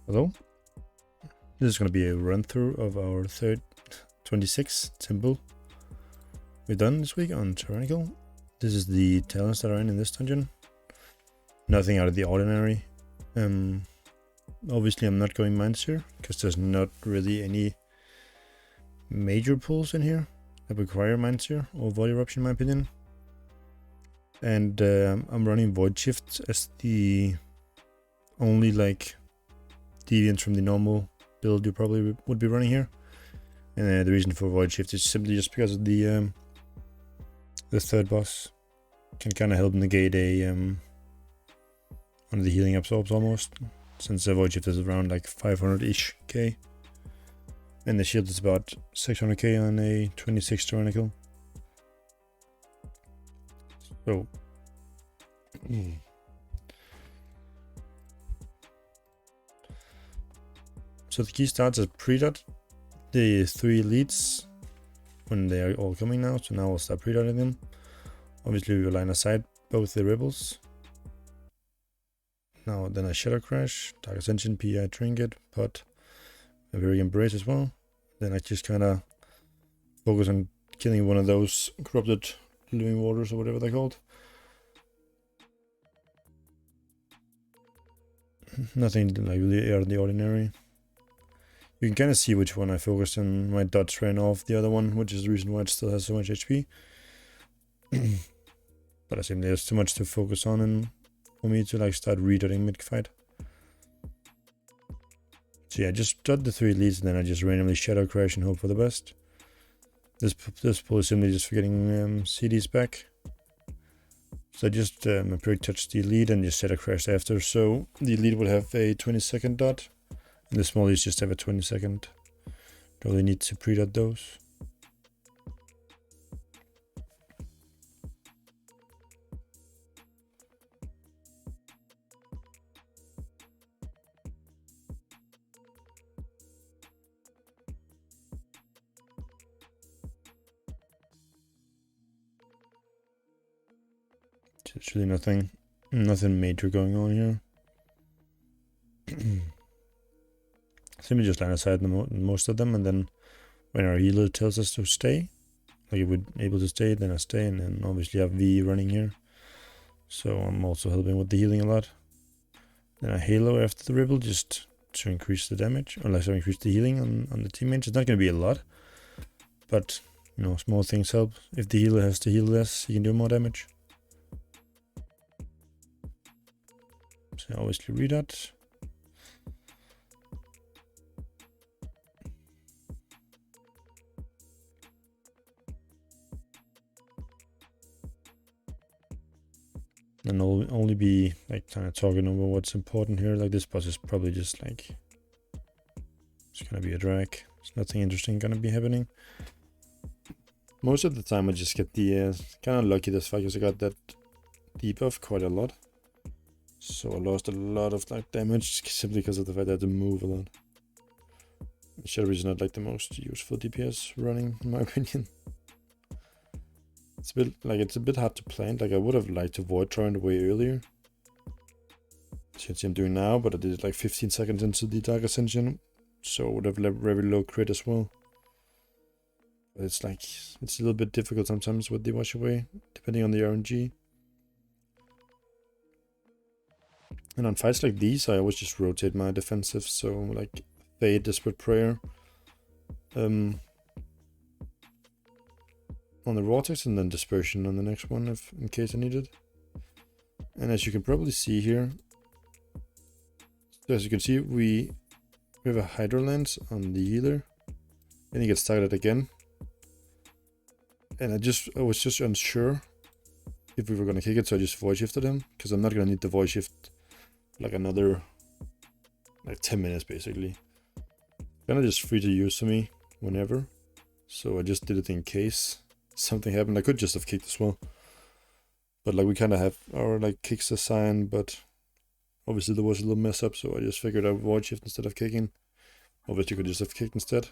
Hello. This is going to be a run through of our third 26 temple we've done this week on Tyrannical. This is the talents that are in this dungeon. Nothing out of the ordinary. Obviously I'm not going mines here because there's not really any major pulls in here that require mines here or void eruption in my opinion. And I'm running void shift as the only deviant from the normal build you probably would be running here. And the reason for void shift is simply just because of the third boss can kind of help negate one of the healing absorbs almost, since the void shift is around 500-ish K, and the shield is about 600K on a 26 Tyrannical. So So the key starts as pre-dot the 3 elites when they are all coming now. So now we'll start pre-dotting them. Obviously we will line aside both the rebels. Now then I Shadow Crash, Dark Ascension, PI Trinket, Pot, a very Embrace as well. Then I just kind of focus on killing one of those corrupted living waters or whatever they're called. Nothing really out of the ordinary. You can kind of see which one I focused on. My dots ran off the other one, which is the reason why it still has so much HP. But I think there's too much to focus on and for me to start redotting mid-fight. So yeah, just dot the 3 leads and then I just randomly Shadow Crash and hope for the best. This pull is simply just for getting CDs back. So I just Empiric Touch the lead and just Shadow Crash after. So the lead will have a 20-second dot. And the smallies just have a 20-second. Don't really need to pre-dot those. There's really nothing major going on here. Simply just line aside most of them, and then when our healer tells us to stay, if we're able to stay, then I stay, and then obviously I have V running here. So I'm also helping with the healing a lot. Then I Halo after the Ripple just to increase the damage, or to increase the healing on the teammates. It's not going to be a lot, but small things help. If the healer has to heal less, he can do more damage. So obviously redot. And I'll only be kind of talking over what's important here. This boss is probably just it's gonna be a drag. There's nothing interesting gonna be happening. Most of the time I just get the kind of lucky this fight because I got that debuff quite a lot. So I lost a lot of damage simply because of the fact that I had to move a lot. Shadow is not the most useful DPS running in my opinion. It's a bit hard to plant. I would have liked to void torrent way earlier. Since I'm doing now, but I did it 15 seconds into the Dark Ascension, so I would have very low crit as well. But it's it's a little bit difficult sometimes with the wash away, depending on the RNG. And on fights like these, I always just rotate my defensive, so Fade, Desperate Prayer. On the Vortex and then Dispersion on the next one in case I need it. And as you can probably see here, as you can see we have a Hydro Lance on the healer and he gets targeted again. And I was just unsure if we were gonna kick it, so I just void shifted him because I'm not gonna need the void shift another 10 minutes basically. Kind of just free to use for me whenever, so I just did it in case something happened. I could just have kicked as well, but we kind of have our kicks assigned, but obviously there was a little mess up, so I just figured I'd void shift instead of kicking. Obviously you could just have kicked instead.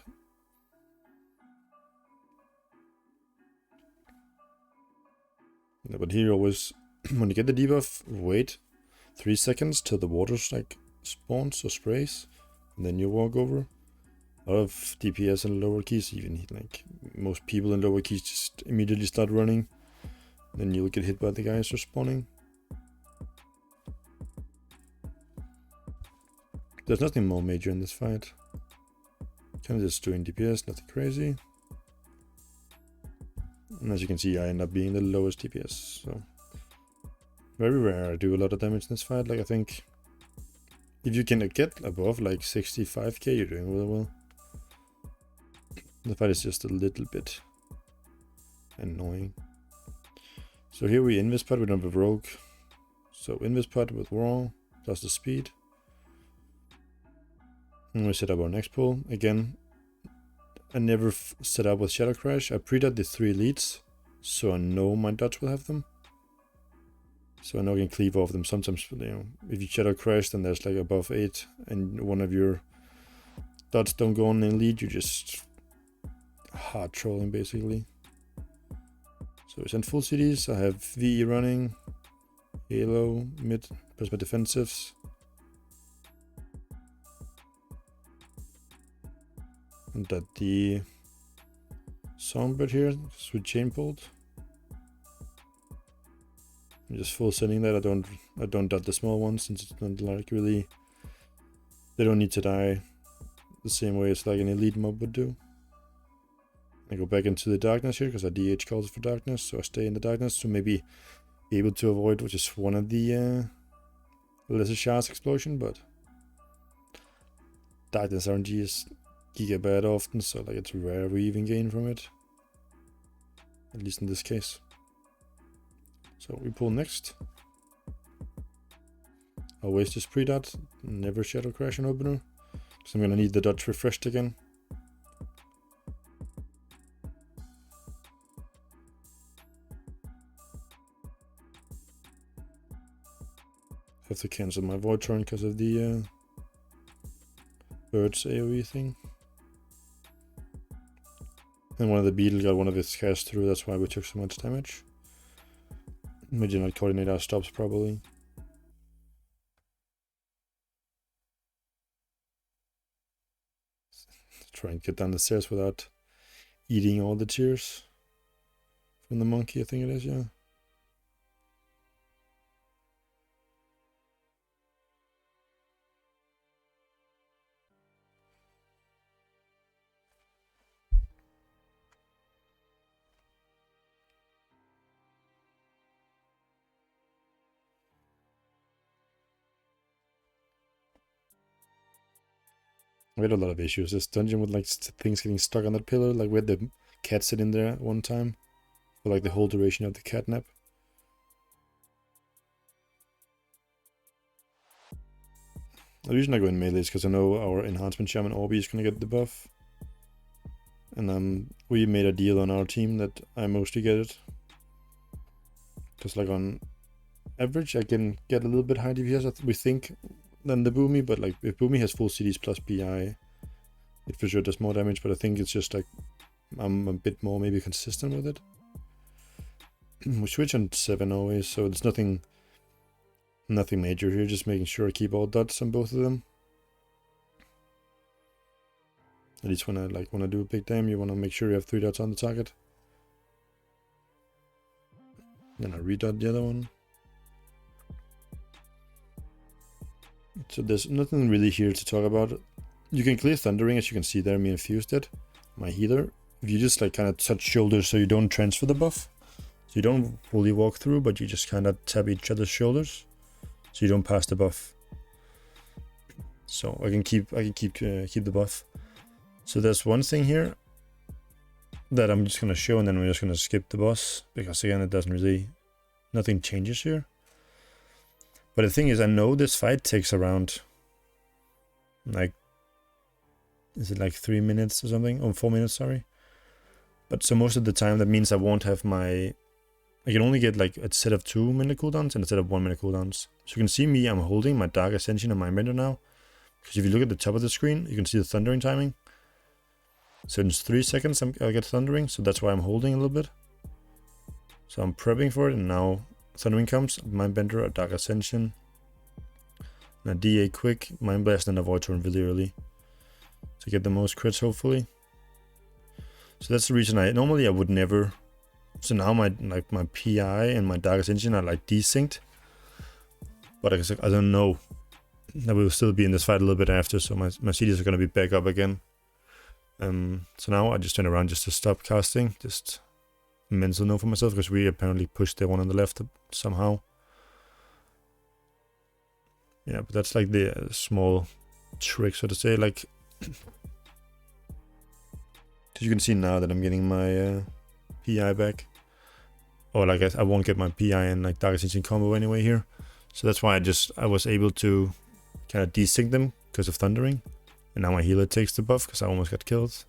Yeah, but here always when you get the debuff, wait 3 seconds till the water spawns or sprays, and then you walk over. A lot of DPS in lower keys, even like most people in lower keys just immediately start running. Then you'll get hit by the guys respawning. There's nothing more major in this fight. Kind of just doing DPS, nothing crazy. And as you can see, I end up being the lowest DPS, so very rare I do a lot of damage in this fight. Like I think if you can get above like 65k, you're doing really well. The fight is just a little bit annoying. So here we invis pot, we don't have rogue. So invis pot with raw, plus the speed. And we set up our next pool. Again, I never set up with Shadow Crash. I pre-dot the 3 elites, so I know my dots will have them. So I know I can cleave off them. Sometimes, you know, if you Shadow Crash, then there's like above 8, and one of your dots don't go on an elite, you're just hard trolling basically. So we send full CDs. I have VE running, Halo, mid, plus my defensives. And that the Songbird here, with chain pulled. I'm just full sending that. I don't dot the small ones since it's not like really, they don't need to die the same way as like an elite mob would do. I go back into the darkness here because our DH calls for darkness, so I stay in the darkness to maybe be able to avoid, which is one of the lesser shards explosion, but darkness RNG is giga bad often, so like it's rare we even gain from it. At least in this case. So we pull next. Always just pre-dot, never Shadow Crash an opener. So I'm gonna need the dots refreshed again. Have to cancel my Void turn because of the Bird's AoE thing. And one of the beetle got one of its cast through, that's why we took so much damage. Maybe not coordinate our stops probably. Try and get down the stairs without eating all the tears from the monkey, I think it is, yeah. We had a lot of issues. This dungeon with like things getting stuck on that pillar. Like we had the cat sitting there at one time for like the whole duration of the catnap. The reason I go in melee is because I know our enhancement shaman Orbi is going to get the buff. And we made a deal on our team that I mostly get it. Because like on average I can get a little bit high DPS, we think, than the Boomy, but like if Boomy has full CDs plus PI, it for sure does more damage, but I think it's just like I'm a bit more maybe consistent with it. We switch on 7 always, so there's nothing major here, just making sure I keep all dots on both of them. At least when I do a big dam, you want to make sure you have 3 dots on the target. Then I redot the other one. So there's nothing really here to talk about. You can clear Thundering, as you can see there, me and Fuse did. My healer. If you just like kind of touch shoulders so you don't transfer the buff. So you don't fully walk through, but you just kind of tap each other's shoulders. So you don't pass the buff. So I can keep the buff. So there's one thing here that I'm just gonna show, and then we're just gonna skip the boss, because again it doesn't really, nothing changes here. But the thing is, I know this fight takes around, like, is it like 3 minutes or something? Oh, 4 minutes, sorry. But so most of the time that means I won't have my, I can only get like a set of 2 minute cooldowns instead of 1 minute cooldowns. So you can see me, I'm holding my Dark Ascension on my Mindbender now. Because if you look at the top of the screen, you can see the Thundering timing. So in 3 seconds I'll get Thundering, so that's why I'm holding a little bit. So I'm prepping for it, and now Thundering comes, Mindbender, a Dark Ascension, and a DA quick, Mind Blast, and a Void Turn really early. to get the most crits, hopefully. So that's the reason normally I would never. So now my PI and my Darkest Engine are like desynced. But I don't know. I will still be in this fight a little bit after, so my CDs are gonna be back up again. So now I just turn around just to stop casting. Just mental note for myself, because we apparently pushed the one on the left somehow. Yeah, but that's like the small trick, so to say. Like, you can see now that I'm getting my PI back. Or like I won't get my PI and like Darkest Engine combo anyway here. So that's why I was able to kind of desync them because of Thundering. And now my healer takes the buff because I almost got killed.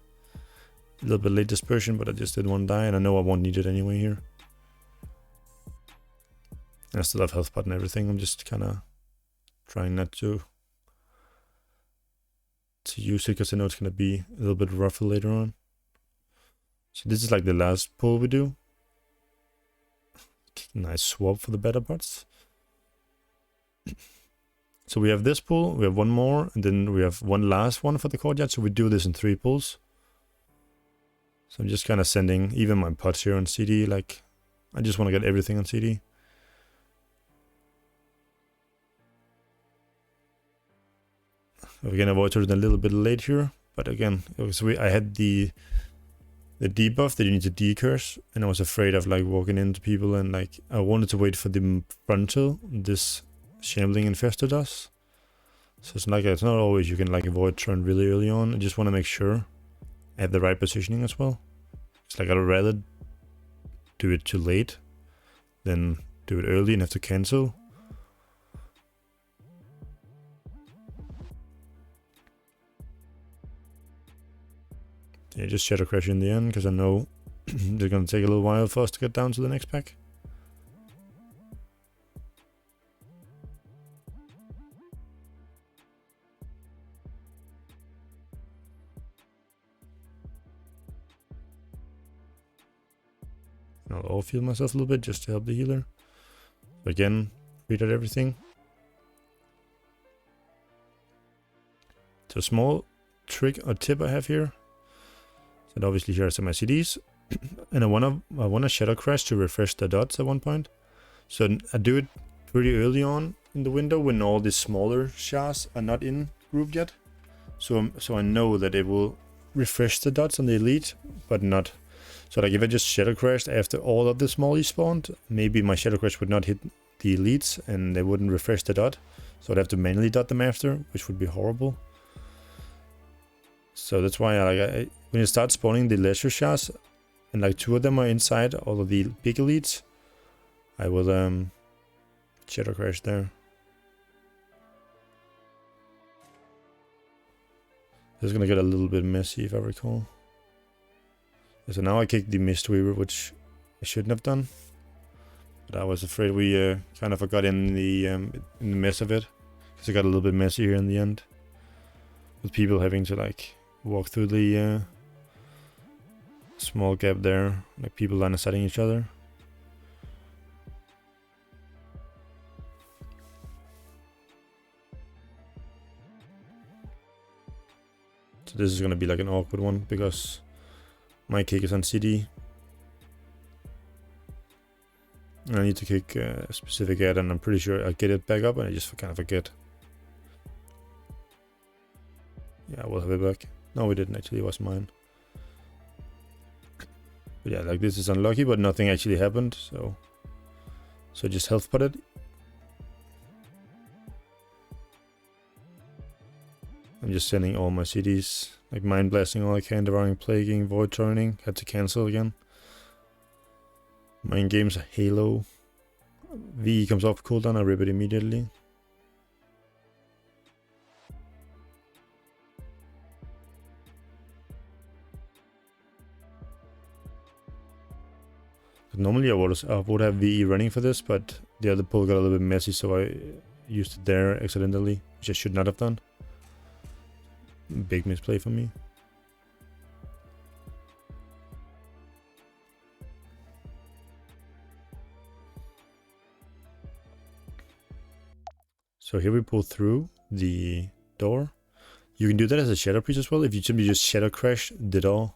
A little bit late dispersion, but I just didn't want to die, and I know I won't need it anyway here. And I still have health pot and everything. I'm just kind of trying not to use it because I know it's going to be a little bit rougher later on. So this is like the last pull we do. Nice swap for the better parts. So we have this pull, we have one more, and then we have one last one for the Courtyard. So we do this in 3 pulls. So I'm just kind of sending even my pots here on CD. Like, I just want to get everything on CD. We can avoid it a little bit late here, but again, so I had the debuff that you need to decurse, and I was afraid of like walking into people, and like I wanted to wait for the frontal this Shambling Infestor does. So it's like it's not always you can like avoid turn really early on. I just want to make sure I have the right positioning as well. It's like I'd rather do it too late than do it early and have to cancel. Yeah, just Shadow Crash in the end, because I know they're going to take a little while for us to get down to the next pack. I'll all heal myself a little bit just to help the healer. Again, read out everything. So a small trick or tip I have here. So obviously here are some CDs, and I wanna Shadow Crash to refresh the dots at one point. So I do it pretty early on in the window when all these smaller shards are not in group yet. So I know that it will refresh the dots on the elite, but not. So like if I just Shadow Crashed after all of the smallies spawned, maybe my Shadow Crash would not hit the elites and they wouldn't refresh the dot. So I'd have to manually dot them after, which would be horrible. So that's why when you start spawning the lesser shards, and like 2 of them are inside all of the big elites, I will Shadow Crash there. This is gonna get a little bit messy if I recall. So now I kicked the Mistweaver, which I shouldn't have done. But I was afraid we kind of forgot in the mess of it. Because it got a little bit messy here in the end. With people having to like walk through the small gap there. Like people line of sighting each other. So this is going to be like an awkward one because my kick is on CD. And I need to kick a specific ad, and I'm pretty sure I'll get it back up and I just kind of forget. Yeah, we'll have it back. No, we didn't actually, it was mine. But yeah, like this is unlucky, but nothing actually happened, so just health potted. I'm just sending all my CDs, like Mind Blasting all I can, Devouring, Plaguing, Void Turning, had to cancel again. Mind Games, Halo. V comes off cooldown, I rip it immediately. But normally I would have VE running for this, but the other pull got a little bit messy, so I used it there accidentally, which I should not have done. Big misplay for me. So here we pull through the door. You can do that as a Shadow Priest as well. If you simply just Shadow Crash did all,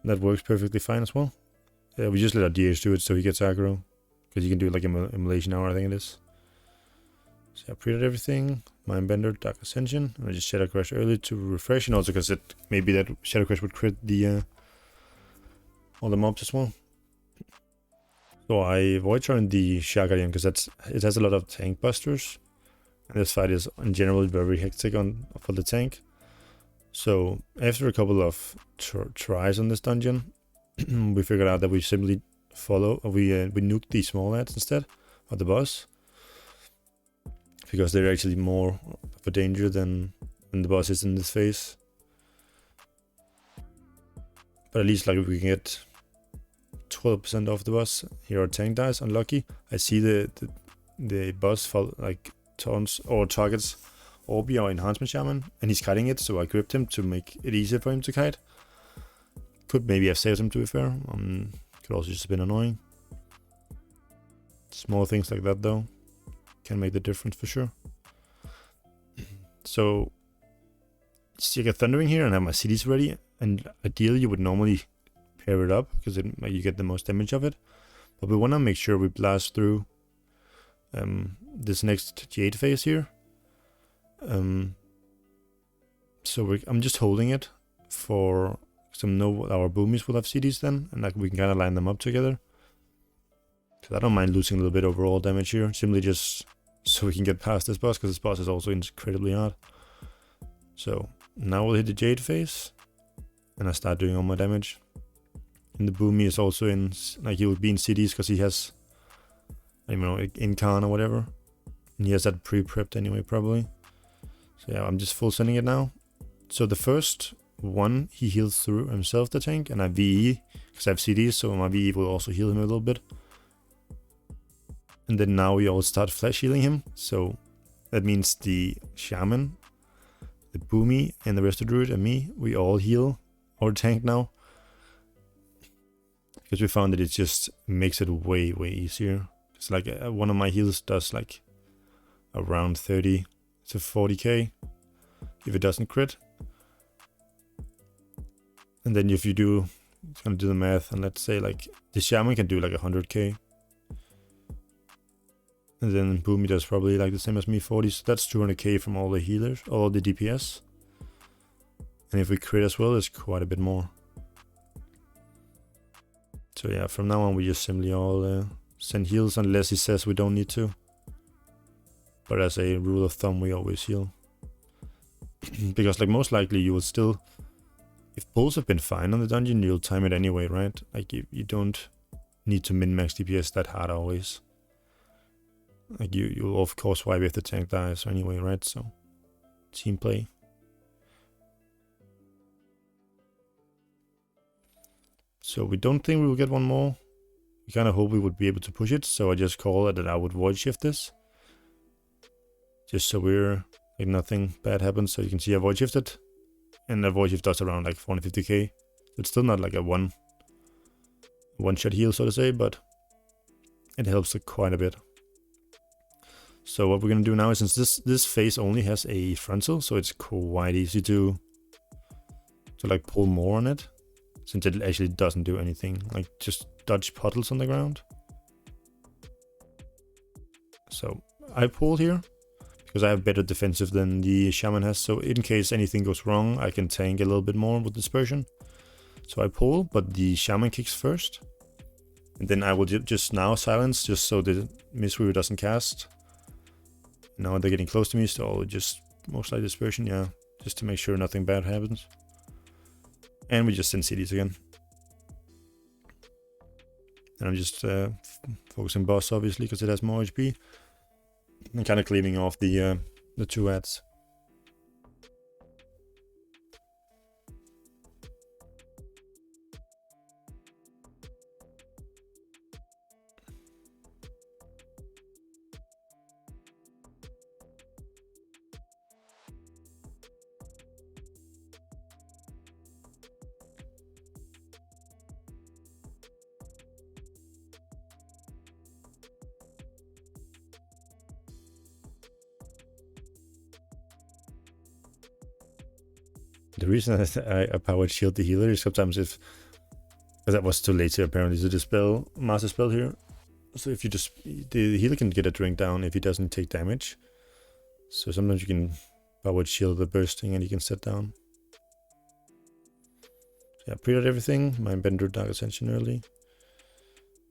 that works perfectly fine as well. We just let our DH do it so he gets aggro. Because you can do like Immolation Hour, I think it is. So I pre-did everything. Mindbender, Dark Ascension. And I just Shadow Crash early to refresh. And also because it maybe that Shadow Crash would crit the all the mobs as well. So I Void Charm the Shark Guardian because it has a lot of tank busters. And this fight is in general very hectic for the tank. So after a couple of tries on this dungeon, we figured out that we simply we nuke the small ads instead of the boss. Because they're actually more of a danger than the boss is in this phase. But at least like we can get 12% off the boss. Here our tank dies, unlucky. I see the boss fall like taunts or targets Orbi or Enhancement Shaman, and he's kiting it, so I gripped him to make it easier for him to kite. Could maybe have saved him, to be fair. Could also just have been annoying. Small things like that though can make the difference for sure. So see, I get Thundering here and have my cities ready, and ideally you would normally pair it up because you get the most damage of it. But we want to make sure we blast through this next Jade phase here. So I'm just holding it for some our boomies will have CDs then, and like we can kind of line them up together. Because I don't mind losing a little bit overall damage here, simply just so we can get past this boss, because this boss is also incredibly hard. So now we'll hit the Jade phase, and I start doing all my damage. And the Boomy is also in, like he will be in CDs because he has, I don't know, Incarn or whatever. And he has that pre-prepped anyway, probably. So yeah, I'm just full sending it now. So the first one, he heals through himself, the tank, and I VE, because I have CDs, so my VE will also heal him a little bit. And then now we all start flash healing him, so that means the Shaman, the Boomy, and the rest of the Druid and me, we all heal our tank now. Because we found that it just makes it way easier. It's like one of my heals does like around 30 to 40k if it doesn't crit. And then if you do, it's gonna do the math, and let's say like the Shaman can do like 100k. And then Boomy does probably like the same as me, 40, so that's 200k from all the healers, all the DPS. And if we crit as well, it's quite a bit more. So yeah, from now on we just simply all send heals unless he says we don't need to. But as a rule of thumb, we always heal. Because like most likely you will still, if pulls have been fine on the dungeon, you'll time it anyway, right? Like you don't need to min-max DPS that hard always. Like you'll of course wipe if the tank dies anyway, right? So team play. So we don't think we will get one more. We kind of hope we would be able to push it, so I just call it that I would void shift this. Just so we're like nothing bad happens, so you can see I void shifted. And the void shift does around like 450k. It's still not like a one shot heal, so to say, but it helps quite a bit. So what we're gonna do now is, since this phase only has a frontal, so it's quite easy to like pull more on it, since it actually doesn't do anything, like just dodge puddles on the ground. So I pull here because I have better defensive than the Shaman has, so in case anything goes wrong, I can tank a little bit more with dispersion. So I pull, but the Shaman kicks first, and then I will just now silence, just so the Misweaver doesn't cast. Now they're getting close to me, so I'll just most likely dispersion, yeah, just to make sure nothing bad happens. And we just send CDs again. And I'm just focusing boss, obviously, because it has more HP. And kind of cleaving off the two ads. The reason I powered shield the healer is sometimes if that was too late apparently to dispel master spell here. So if you just the healer can get a drink down if he doesn't take damage. So sometimes you can powered shield the bursting and he can set down. Yeah, pre-load everything. Mind Bender, Dark Ascension early.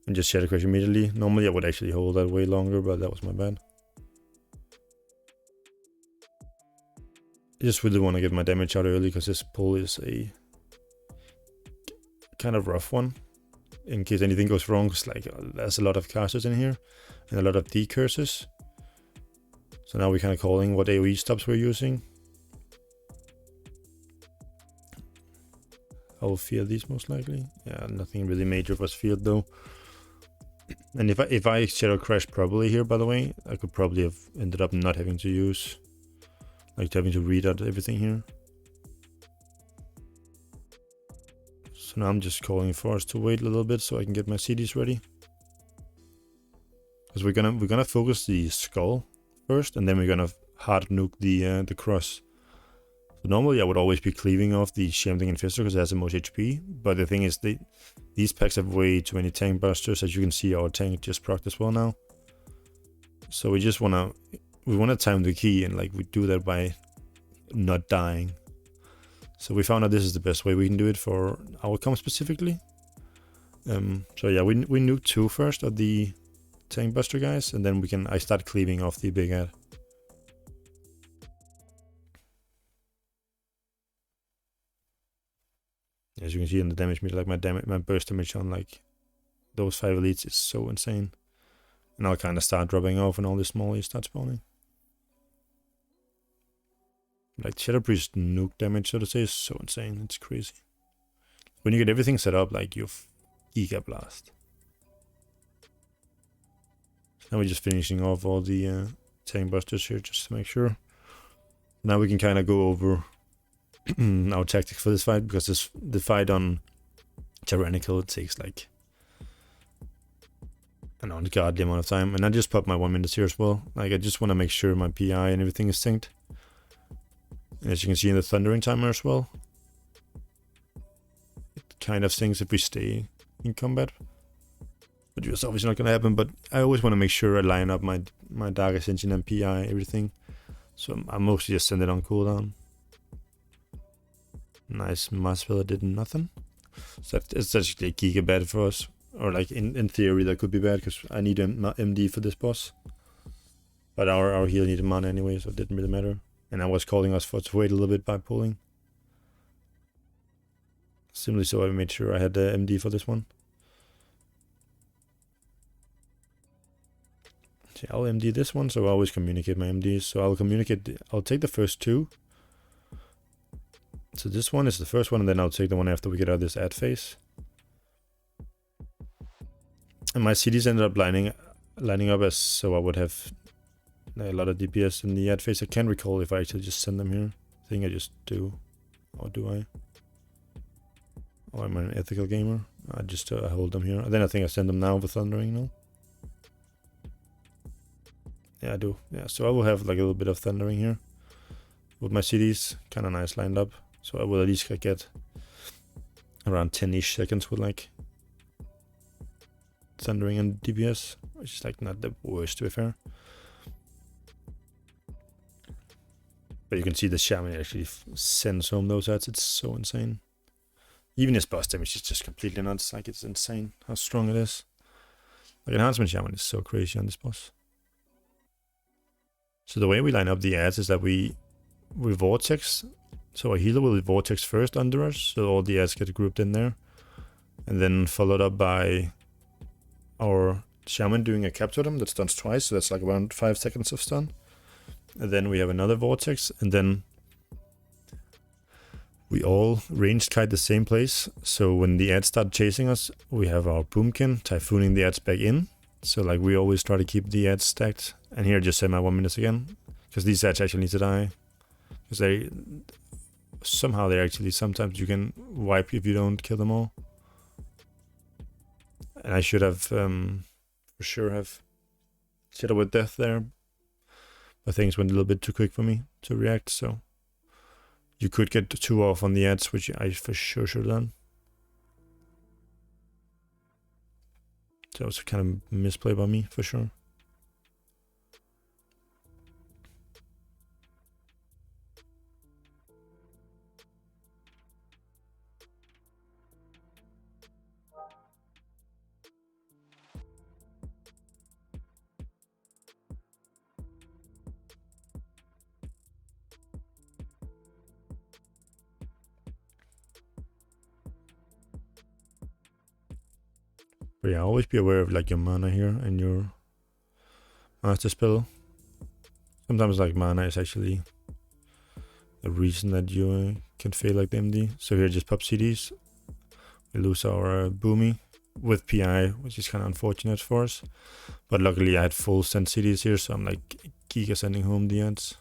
And just Shadow Crash immediately. Normally I would actually hold that way longer, but that was my bad. I just really want to get my damage out early because this pull is a kind of rough one. In case anything goes wrong, because like there's a lot of casters in here and a lot of decurses. So now we're kind of calling what AoE stops we're using. I will fear these most likely. Yeah, nothing really major was feared though. And if I Shadow Crash properly here, by the way, I could probably have ended up not having to use, like having to read out everything here. So now I'm just calling for us to wait a little bit so I can get my CDs ready. Because we're gonna focus the skull first, and then we're gonna hard nuke the cross. So normally I would always be cleaving off the Shambling Infestor because it has the most HP, but the thing is these packs have way too many tank busters. As you can see, our tank just procced as well now. So we just wanna time the key, and like we do that by not dying. So we found out this is the best way we can do it for our comp specifically. So yeah, we nuke 2 first of the tank buster guys, and then I start cleaving off the big ad. As you can see in the damage meter, like my burst damage on like those 5 elites is so insane. And I'll kind of start dropping off when all the small elites start spawning. Like Shadow Priest nuke damage, so to say, is so insane. It's crazy. When you get everything set up, like you Giga Blast. Now we're just finishing off all the tank busters here just to make sure. Now we can kind of go over our tactics for this fight, because the fight on Tyrannical takes like an ungodly amount of time. And I just popped my 1 minute here as well. Like I just want to make sure my PI and everything is synced. And as you can see in the thundering timer as well, it kind of syncs if we stay in combat. But it's obviously not going to happen, but I always want to make sure I line up my Dark Ascension and PI, everything. So I mostly just send it on cooldown. Nice, Maspell did nothing. So it's actually a giga bad for us. Or like in theory that could be bad, because I need an MD for this boss. But our heal needed mana anyway, so it didn't really matter. And I was calling us for to wait a little bit by pulling. Simply so I made sure I had the MD for this one. See, I'll MD this one, so I always communicate my MDs. So I'll take the first 2. So this one is the first one, and then I'll take the one after we get out of this ad phase. And my CDs ended up lining up as so I would have a lot of DPS in the ad phase. I can't recall if I actually just send them here. I think I just do. Or do I? Or am I an ethical gamer? I just hold them here. And then I think I send them now for Thundering, no? Yeah, I do. Yeah, so I will have like a little bit of Thundering here. With my CDs, kind of nice lined up. So I will at least get around 10-ish seconds with like Thundering and DPS, which is like not the worst to be fair. But you can see the Shaman actually sends home those ads. It's so insane. Even his boss damage is just completely nuts. Like it's insane how strong it is. Like Enhancement Shaman is so crazy on this boss. So the way we line up the ads is that we vortex. So a healer will vortex first under us, so all the ads get grouped in there. And then followed up by our Shaman doing a cap totem that stuns twice, so that's like around 5 seconds of stun. And then we have another vortex, and then we all ranged kite the same place. So when the ads start chasing us, we have our Boomkin typhooning the ads back in. So like we always try to keep the ads stacked. And here I just set my 1 minute again, because these ads actually need to die. Because they're actually, sometimes you can wipe if you don't kill them all. And I should have, for sure have Shadow with Death there. But things went a little bit too quick for me to react, so You could get 2 off on the ads, which I for sure should have done. So that was kind of misplay by me, for sure. But yeah, always be aware of like your mana here and your master spell. Sometimes like mana is actually the reason that you can fail like the MD. So here just pop CDs. We lose our Boomy with PI, which is kind of unfortunate for us. But luckily I had full send CDs here, so I'm like giga sending home the ads.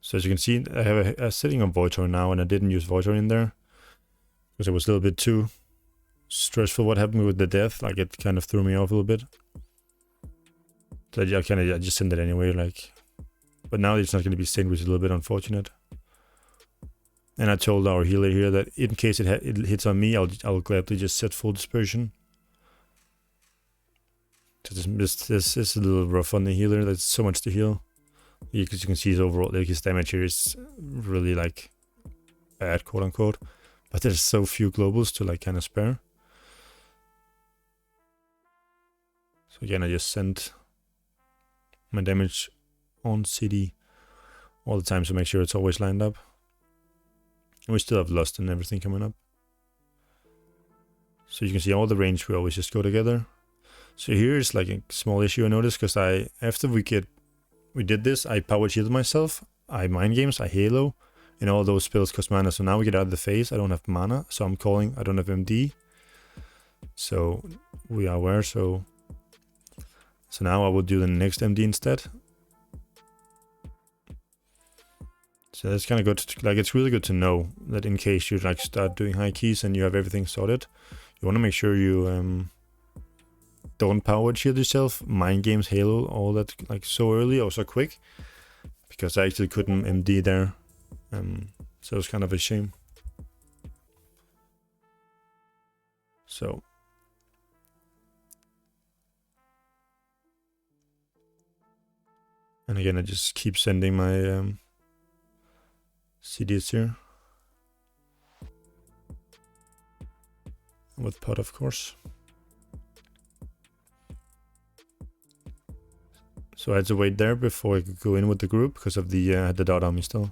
So as you can see, I have a setting on Voidtor now, and I didn't use Voidtor in there because it was a little bit too stressful what happened with the death. Like it kind of threw me off a little bit. So I just sent it anyway. Like, but now it's not going to be synced, which is a little bit unfortunate. And I told our healer here that in case it hits on me, I'll gladly just set full dispersion. So this is a little rough on the healer. There's so much to heal. Because you can see his overall, like his damage here is really like bad, quote unquote. But there's so few globals to like kind of spare. So again, I just sent my damage on CD all the time to make sure it's always lined up. And we still have Lust and everything coming up. So you can see all the range we always just go together. So here's like a small issue I noticed, because after we did this, I power shielded myself, I mind games, I halo, and all those spells cost mana. So now we get out of the phase, I don't have mana, so I'm calling, I don't have MD. So we are aware, so now I will do the next MD instead. So that's kind of good, like it's really good to know that in case you like start doing high keys and you have everything sorted, you want to make sure you don't power shield yourself, mind games, halo, all that like so early or so quick, because I actually couldn't MD there, so it's kind of a shame. So and again I just keep sending my CDs here with pot, of course. So I had to wait there before I could go in with the group because of the had the dot on me still.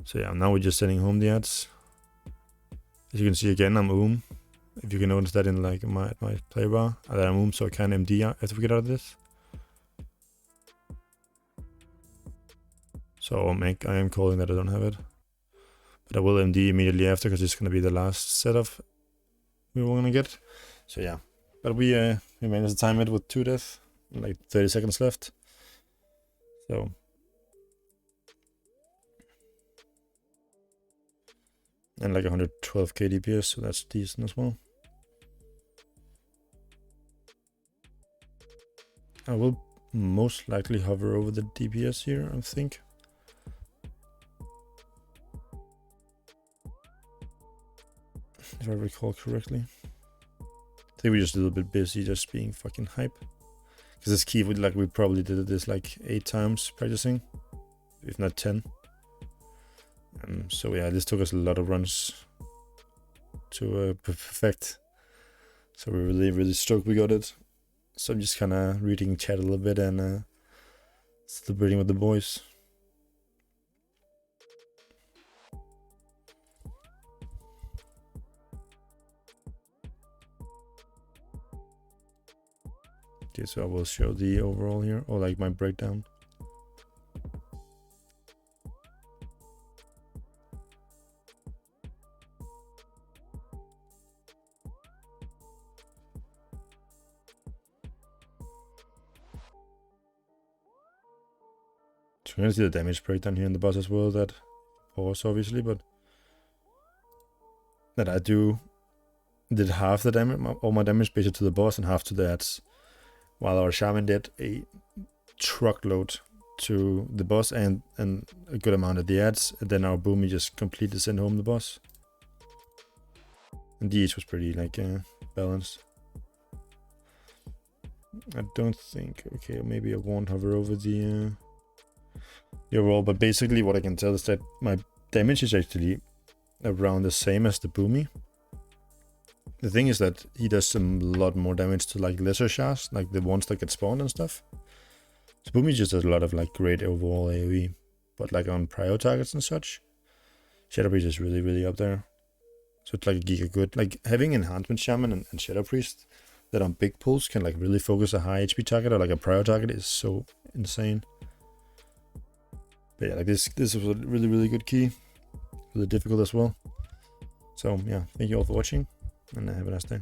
So yeah, now we're just sending home the ads. As you can see again, I'm If you can notice that in like my play bar, that I'm so I can MD after we get out of this. So I am calling that I don't have it, but I will MD immediately after because it's gonna be the last setup we were gonna get. So yeah, but we managed to time it with 2 death. Like 30 seconds left. So and like 112k DPS, so that's decent as well. I will most likely hover over the DPS here, I think. If I recall correctly. I think we're just a little bit busy just being fucking hype. Because this key, we probably did this like 8 times practicing, if not 10. So yeah, this took us a lot of runs to perfect. So we're really, really stoked we got it. So I'm just kind of reading chat a little bit and celebrating with the boys. Okay, so I will show the overall here, or like my breakdown. So you're gonna see the damage breakdown here in the boss as well, that pause obviously, but that I do did half the damage, all my damage basically to the boss and half to the ads, while our shaman did a truckload to the boss and a good amount of the ads, and then our boomy just completely sent home the boss. And the each was pretty like balanced. I don't think, okay, maybe I won't hover over the overall, but basically what I can tell is that my damage is actually around the same as the boomy. The thing is that he does a lot more damage to like lesser shards, like the ones that get spawned and stuff. So boomy just does a lot of like great overall AoE, but like on prio targets and such, Shadow Priest is really, really up there. So it's like a giga good. Like having Enhancement Shaman and Shadow Priest that on big pulls can like really focus a high HP target or like a prio target is so insane. But yeah, like this was a really, really good key. Really difficult as well. So yeah, thank you all for watching and have a nice day.